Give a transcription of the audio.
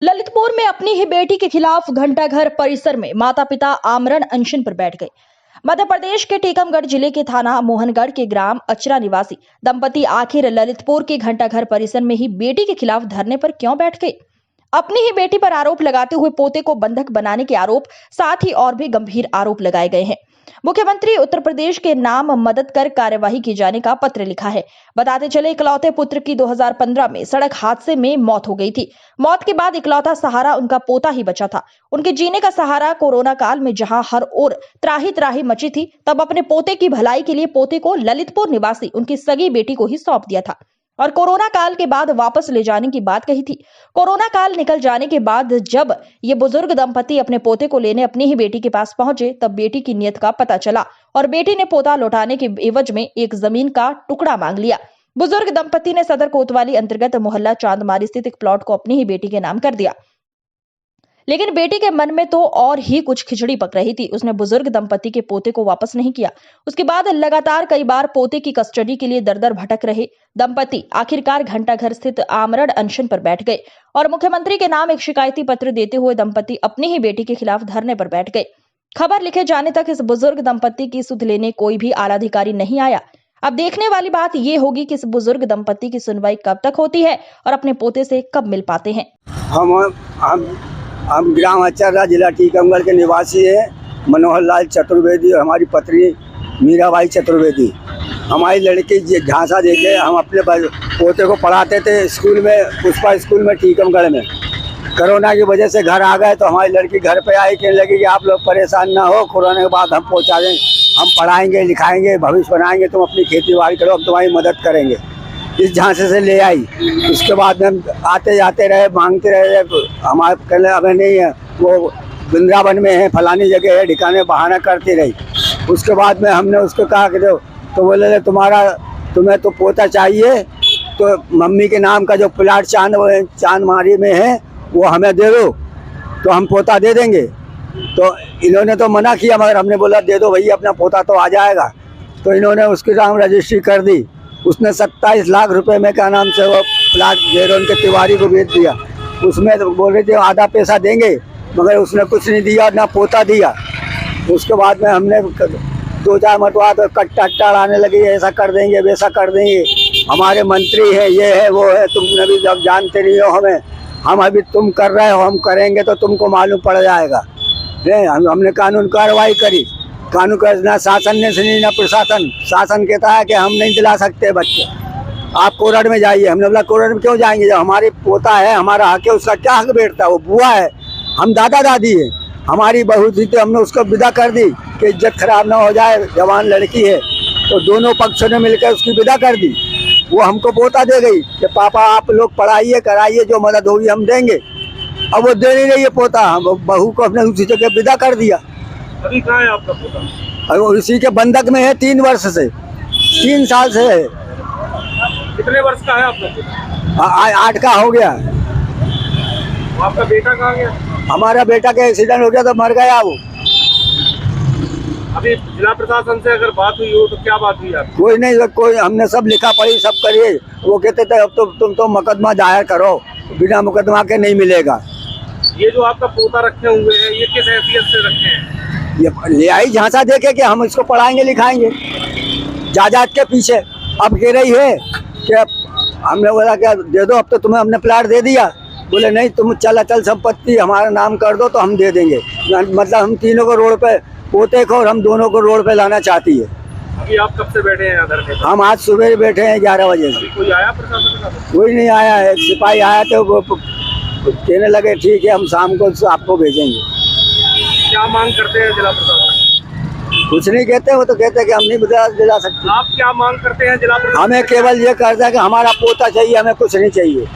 ललितपुर में अपनी ही बेटी के खिलाफ घंटाघर परिसर में माता पिता आमरण अनशन पर बैठ गए। मध्य प्रदेश के टीकमगढ़ जिले के थाना मोहनगढ़ के ग्राम अचरा निवासी दंपति आखिर ललितपुर के घंटाघर परिसर में ही बेटी के खिलाफ धरने पर क्यों बैठ गए? अपनी ही बेटी पर आरोप लगाते हुए पोते को बंधक बनाने के आरोप, साथ ही और भी गंभीर आरोप लगाए गए हैं। मुख्यमंत्री उत्तर प्रदेश के नाम मदद कर कार्यवाही की जाने का पत्र लिखा है। बताते चले, इकलौते पुत्र की 2015 में सड़क हादसे में मौत हो गई थी। मौत के बाद इकलौता सहारा उनका पोता ही बचा था। उनके जीने का सहारा कोरोना काल में जहां हर ओर त्राही त्राही मची थी, तब अपने पोते की भलाई के लिए पोते को ललितपुर निवासी उनकी सगी बेटी को ही सौंप दिया था और कोरोना काल के बाद वापस ले जाने की बात कही थी। कोरोना काल निकल जाने के बाद जब ये बुजुर्ग दंपति अपने पोते को लेने अपनी ही बेटी के पास पहुंचे, तब बेटी की नीयत का पता चला और बेटी ने पोता लौटाने के एवज में एक जमीन का टुकड़ा मांग लिया। बुजुर्ग दंपति ने सदर कोतवाली अंतर्गत मोहल्ला चांदमारी स्थित एक प्लॉट को अपनी ही बेटी के नाम कर दिया, लेकिन बेटी के मन में तो और ही कुछ खिचड़ी पक रही थी। उसने बुजुर्ग दंपति के पोते को वापस नहीं किया। उसके बाद लगातार कई बार पोते की कस्टडी के लिए दर दर भटक रहे दंपति आखिरकार घंटाघर स्थित आमरण अनशन पर बैठ गए और मुख्यमंत्री के नाम एक शिकायती पत्र देते हुए दंपति अपनी ही बेटी के खिलाफ धरने पर बैठ गए। खबर लिखे जाने तक इस बुजुर्ग दंपति की सुध लेने कोई भी आला अधिकारी नहीं आया। अब देखने वाली बात ये होगी कि इस बुजुर्ग दंपति की सुनवाई कब तक होती है और अपने पोते से कब मिल पाते हैं। हम ग्राम अचरा जिला टीकमगढ़ के निवासी हैं। मनोहर लाल चतुर्वेदी और हमारी पत्नी मीराबाई चतुर्वेदी। हमारी लड़की झांसा देके हम अपने पोते को पढ़ाते थे स्कूल में, पुष्पा स्कूल में टीकमगढ़ में। कोरोना की वजह से घर आ गए तो हमारी लड़की घर पे आई, कहने लगी कि आप लोग परेशान ना हो, कोरोना के बाद हम पहुँचा दें, हम पढ़ाएंगे लिखाएंगे, भविष्य बनाएंगे, तुम अपनी खेती बाड़ी करो, हम तुम्हारी मदद करेंगे। इस झांसे से ले आई। उसके बाद में हम आते जाते रहे, मांगते रहे। हमारे कहने हमें नहीं है, वो वृंदावन में है, फलानी जगह है, ठिकाने बहाना करती रही। उसके बाद में हमने उसको कहा कि तो बोले तुम्हें तो पोता चाहिए, तो मम्मी के नाम का जो प्लाट चांदमारी में है वो हमें दे दो, तो हम पोता दे देंगे। तो इन्होंने तो मना किया, मगर हमने बोला दे दो भैया, अपना पोता तो आ जाएगा। तो इन्होंने उसके नाम रजिस्ट्री कर दी। उसने 27 लाख रुपए में क्या नाम से वो प्लाट जेरोन के तिवारी को बेच दिया। उसमें तो बोल रहे थे आधा पैसा देंगे, मगर उसने कुछ नहीं दिया, ना पोता दिया। उसके बाद में हमने 2-4 मरतबा तो कट्टा आने लगी, ऐसा कर देंगे वैसा कर देंगे, हमारे मंत्री हैं, ये है वो है, तुमने भी जब जानते नहीं हो हमें, हम अभी तुम कर रहे हो, हम करेंगे तो तुमको मालूम पड़ जाएगा। हमने कानून कार्रवाई करी। कानून का ना शासन ने सुनी ना प्रशासन। शासन कहता है कि हम नहीं दिला सकते बच्चे, आप कोर्ट में जाइए। हमने बोला कोर्ट में क्यों जाएंगे, जब हमारे पोता है, हमारा हक है, उसका क्या हक बैठता है? वो बुआ है, हम दादा दादी है, हमारी बहू थी, तो हमने उसको विदा कर दी कि इज्जत खराब ना हो जाए, जवान लड़की है। तो दोनों पक्षों ने मिलकर उसकी विदा कर दी। वो हमको पोता दे गई कि पापा आप लोग पढ़ाइए कराइए, जो मदद होगी हम देंगे। अब वो दे नहीं रही है पोता, हम बहू को अपने उसी जगह विदा कर दिया। अभी कहाँ है आपका पोता? उसी के बंधक में है 3 वर्ष से, 3 साल से है। कितने वर्ष का है आपका पोता? 8 का हो गया। आपका बेटा कहाँ गया? हमारा बेटा का एक्सीडेंट हो गया तो मर गया वो। अभी जिला प्रशासन से अगर बात हुई हो तो क्या बात हुई आपकी? कोई नहीं, कोई हमने सब लिखा पढ़ी सब करिए। वो कहते थे अब तो तुम तो मुकदमा दायर करो, बिना मुकदमा के नहीं मिलेगा। ये जो आपका पोता रखे हुए हैं, ये किस हैसियत से रखे हैं? ये ले आई झांसा देके कि हम इसको पढ़ाएंगे लिखाएंगे, जायदाद के पीछे। अब कह रही है कि हमने बोला क्या दे दो, अब तो तुम्हें हमने प्लाट दे दिया। बोले नहीं, तुम चल अचल संपत्ति हमारा नाम कर दो तो हम दे देंगे। मतलब हम तीनों को रोड पे, पोते को और हम दोनों को रोड पे लाना चाहती है। अभी आप कब से बैठे हैं धरने पर? हम आज सुबह बैठे हैं 11 बजे से। कोई आया प्रशासन का? कोई नहीं आया है। सिपाही आया तो वो कहने लगे ठीक है, हम शाम को आपको भेजेंगे। क्या मांग करते हैं जिला प्रशासन? कुछ नहीं कहते, वो तो कहते हैं कि हम नहीं दिला सकते। आप क्या मांग करते हैं जिला प्रशासन? हमें केवल ये करता है कि हमारा पोता चाहिए, हमें कुछ नहीं चाहिए।